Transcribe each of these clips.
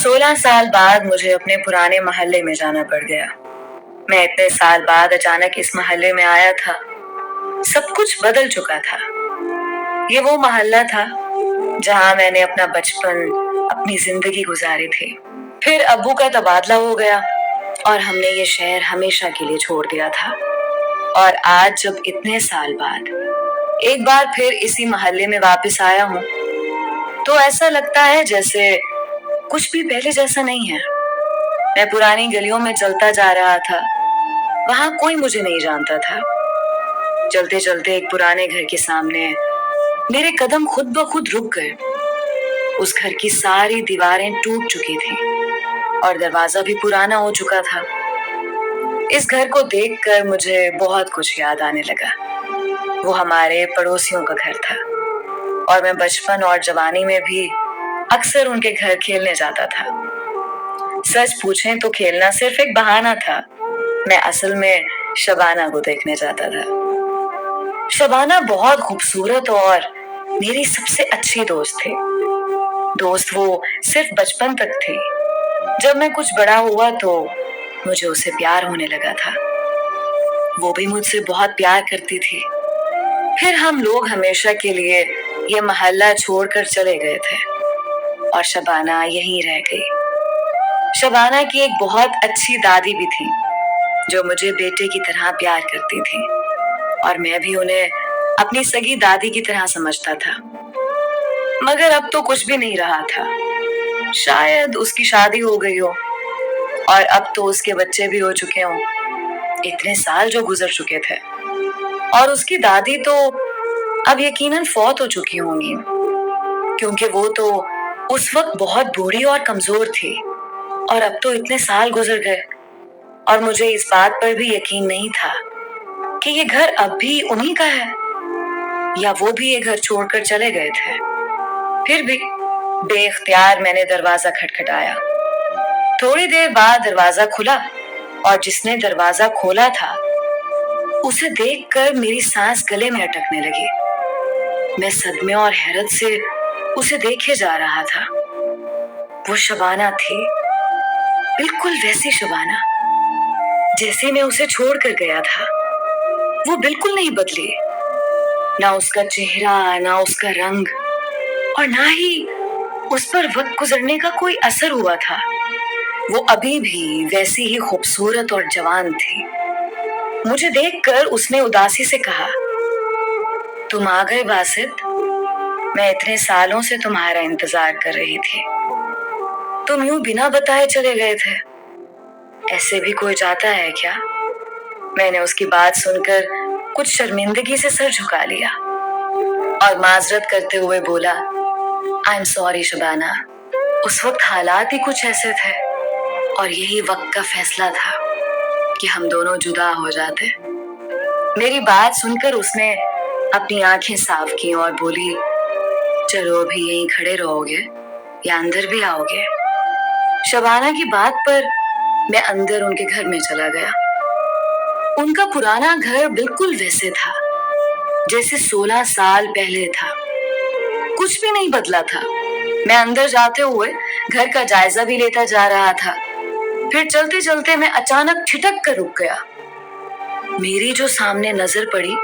16 साल बाद मुझे अपने पुराने मोहल्ले में जाना पड़ गया। मैं इतने साल बाद अचानक इस मोहल्ले में आया था। सब कुछ बदल चुका था। ये वो मोहल्ला था जहां मैंने अपना बचपन, अपनी जिंदगी गुजारी थी। फिर अब्बू का तबादला हो गया और हमने ये शहर हमेशा के लिए छोड़ दिया था। और आज जब इतने साल बाद एक बार फिर इसी मोहल्ले में वापस आया हूँ, तो ऐसा लगता है जैसे कुछ भी पहले जैसा नहीं है। मैं पुरानी गलियों में चलता जा रहा था। वहां कोई मुझे नहीं जानता था। चलते चलते एक पुराने घर के सामने मेरे कदम खुद ब खुद रुक गए। उस घर की सारी दीवारें टूट चुकी थी और दरवाजा भी पुराना हो चुका था। इस घर को देखकर मुझे बहुत कुछ याद आने लगा। वो हमारे पड़ोसियों का घर था और मैं बचपन और जवानी में भी अक्सर उनके घर खेलने जाता था। सच पूछें तो खेलना सिर्फ एक बहाना था। मैं असल में शबाना को देखने जाता था। शबाना बहुत खूबसूरत और मेरी सबसे अच्छी दोस्त थी। दोस्त वो सिर्फ बचपन तक थी। जब मैं कुछ बड़ा हुआ तो मुझे उससे प्यार होने लगा था। वो भी मुझसे बहुत प्यार करती थी। फिर हम लोग हमेशा के लिए ये मोहल्ला छोड़कर चले गए थे और शबाना यहीं रह गई। शबाना की एक बहुत अच्छी दादी भी थी जो मुझे बेटे की तरह प्यार करती थी और मैं भी उन्हें अपनी सगी दादी की तरह समझता था। मगर अब तो कुछ भी नहीं रहा था। शायद उसकी शादी हो गई हो और अब तो उसके बच्चे भी हो चुके हों। इतने साल जो गुजर चुके थे। और उसकी दादी तो अब यकीनन फौत हो चुकी होंगी, क्योंकि वो तो उस वक्त बहुत बूढ़ी और कमजोर थी। और अब तो इतने साल गुजर गए और मुझे इस बात पर भी यकीन नहीं था कि ये घर अब भी उन्हीं का है या वो भी ये घर छोड़कर चले गए थे। फिर भी बेइख्तियार मैंने दरवाजा खटखटाया। थोड़ी देर बाद दरवाजा खुला और जिसने दरवाजा खोला था उसे देखकर मेरी सांस गले में अटकने लगी। मैं सदमे और हैरत से उसे देखे जा रहा था। वो शबाना थी, बिल्कुल वैसी शबाना जैसे मैं उसे छोड़कर गया था। वो बिल्कुल नहीं बदली, ना उसका चेहरा, ना उसका रंग और ना ही उस पर वक्त गुजरने का कोई असर हुआ था। वो अभी भी वैसी ही खूबसूरत और जवान थी। मुझे देखकर उसने उदासी से कहा, तुम आ गए बासित। मैं इतने सालों से तुम्हारा इंतजार कर रही थी। तुम यूं बिना बताए चले गए थे। ऐसे भी कोई जाता है क्या? मैंने उसकी बात सुनकर कुछ शर्मिंदगी से सर झुका लिया और माजरत करते हुए बोला, आई एम सॉरी शबाना। उस वक्त हालात ही कुछ ऐसे थे और यही वक्त का फैसला था कि हम दोनों जुदा हो जाते। मेरी बात सुनकर उसने अपनी आंखें साफ की और बोली, चलो अभी यहीं खड़े रहोगे या अंदर भी आओगे? शबाना की बात पर मैं अंदर उनके घर में चला गया। उनका पुराना घर बिल्कुल वैसे था जैसे 16 साल पहले था। कुछ भी नहीं बदला था। मैं अंदर जाते हुए घर का जायजा भी लेता जा रहा था। फिर चलते चलते मैं अचानक ठिठक कर रुक गया। मेरी जो सामने नजर पड़ी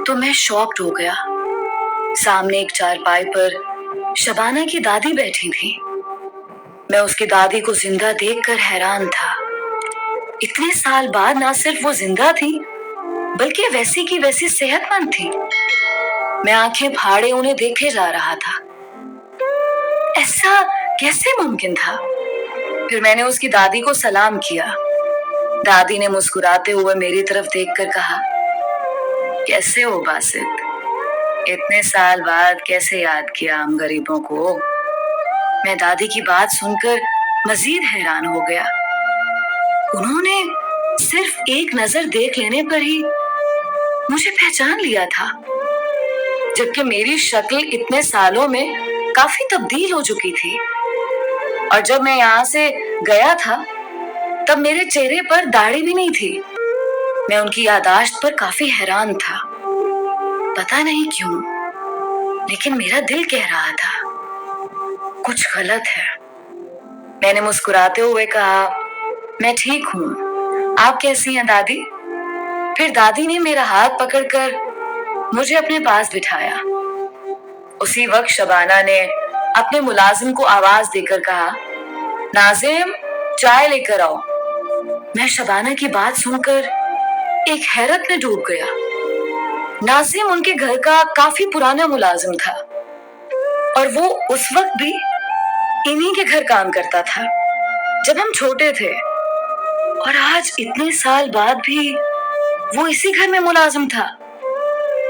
तो मैं शॉक्ड हो गया। सामने एक चारपाई पर शबाना की दादी बैठी थी। मैं उसकी दादी को जिंदा देखकर हैरान था। इतने साल बाद ना सिर्फ वो जिंदा थी बल्कि वैसी की वैसी सेहतमंद थी। मैं आंखें फाड़े उन्हें देखे जा रहा था। ऐसा कैसे मुमकिन था? फिर मैंने उसकी दादी को सलाम किया। दादी ने मुस्कुराते हुए मेरी तरफ देखकर कहा, कैसे हो बासित? इतने साल बाद कैसे याद किया हम गरीबों को? मैं दादी की बात सुनकर मजीद हैरान हो गया। उन्होंने सिर्फ एक नजर देख लेने पर ही मुझे पहचान लिया था, जबकि मेरी शक्ल इतने सालों में काफी तब्दील हो चुकी थी। और जब मैं यहाँ से गया था तब मेरे चेहरे पर दाढ़ी भी नहीं थी। मैं उनकी यादाश्त पर काफी हैरान था। पता नहीं क्यों, लेकिन मेरा दिल कह रहा था कुछ गलत है। मैंने मुस्कुराते हुए कहा, मैं ठीक हूँ, आप कैसी हैं दादी? फिर दादी ने मेरा हाथ पकड़कर मुझे अपने पास बिठाया। उसी वक्त शबाना ने अपने मुलाजिम को आवाज देकर कहा, नाजिम, चाय लेकर आओ। मैं शबाना की बात सुनकर एक हैरत में डूब गया। नाजिम उनके घर का काफी पुराना मुलाजिम था और वो उस वक्त भी इन्हीं के घर काम करता था जब हम छोटे थे, और आज इतने साल बाद भी वो इसी घर में मुलाजिम था।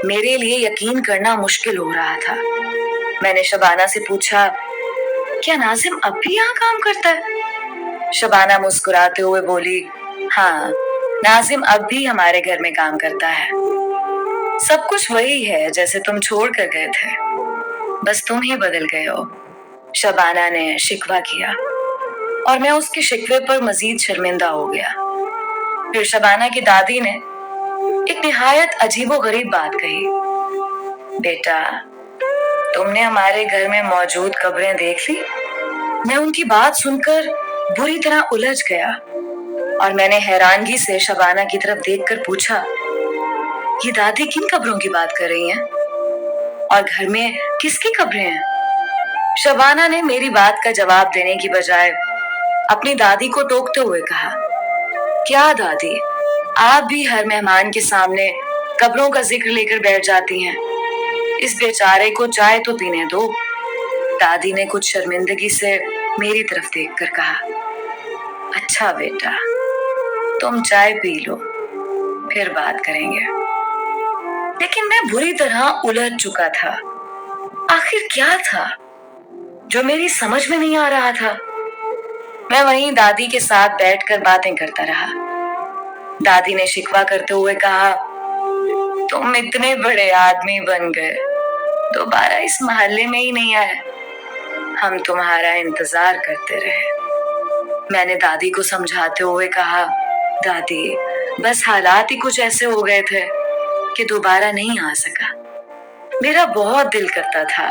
मेरे लिए यकीन करना मुश्किल हो रहा था। मैंने शबाना से पूछा, क्या नाजिम अब भी यहाँ काम करता है? शबाना मुस्कुराते हुए बोली, हाँ, नाजिम अब भी हमारे घर में काम करता है। सब कुछ वही है जैसे तुम छोड़ कर गए थे, बस तुम ही बदल गए हो, शबाना ने शिकवा किया और मैं उसके शिकवे पर मजीद शर्मिंदा हो गया। फिर शबाना की दादी ने एक निहायत अजीबोगरीब बात कही, बेटा, तुमने हमारे घर में मौजूद कब्रें देख ली? मैं उनकी बात सुनकर बुरी तरह उलझ गया और मैंने हैरानगी से शबाना की तरफ देखकर पूछा, ये दादी किन कब्रों की बात कर रही हैं और घर में किसकी कब्रें हैं? शबाना ने मेरी बात का जवाब देने की बजाय अपनी दादी को टोकते हुए कहा, क्या दादी, आप भी हर मेहमान के सामने कब्रों का जिक्र लेकर बैठ जाती हैं? इस बेचारे को चाय तो पीने दो। दादी ने कुछ शर्मिंदगी से मेरी तरफ देखकर कहा, अच्छा बेटा, तुम चाय पी लो, फिर बात करेंगे। लेकिन मैं बुरी तरह उलझ चुका था। आखिर क्या था जो मेरी समझ में नहीं आ रहा था? मैं वहीं दादी के साथ बैठकर बातें करता रहा। दादी ने शिकवा करते हुए कहा, तुम इतने बड़े आदमी बन गए, दोबारा इस मोहल्ले में ही नहीं आए। हम तुम्हारा इंतजार करते रहे। मैंने दादी को समझाते हुए कहा, दादी, बस हालात ही कुछ ऐसे हो गए थे कि दोबारा नहीं आ सका। मेरा बहुत दिल करता था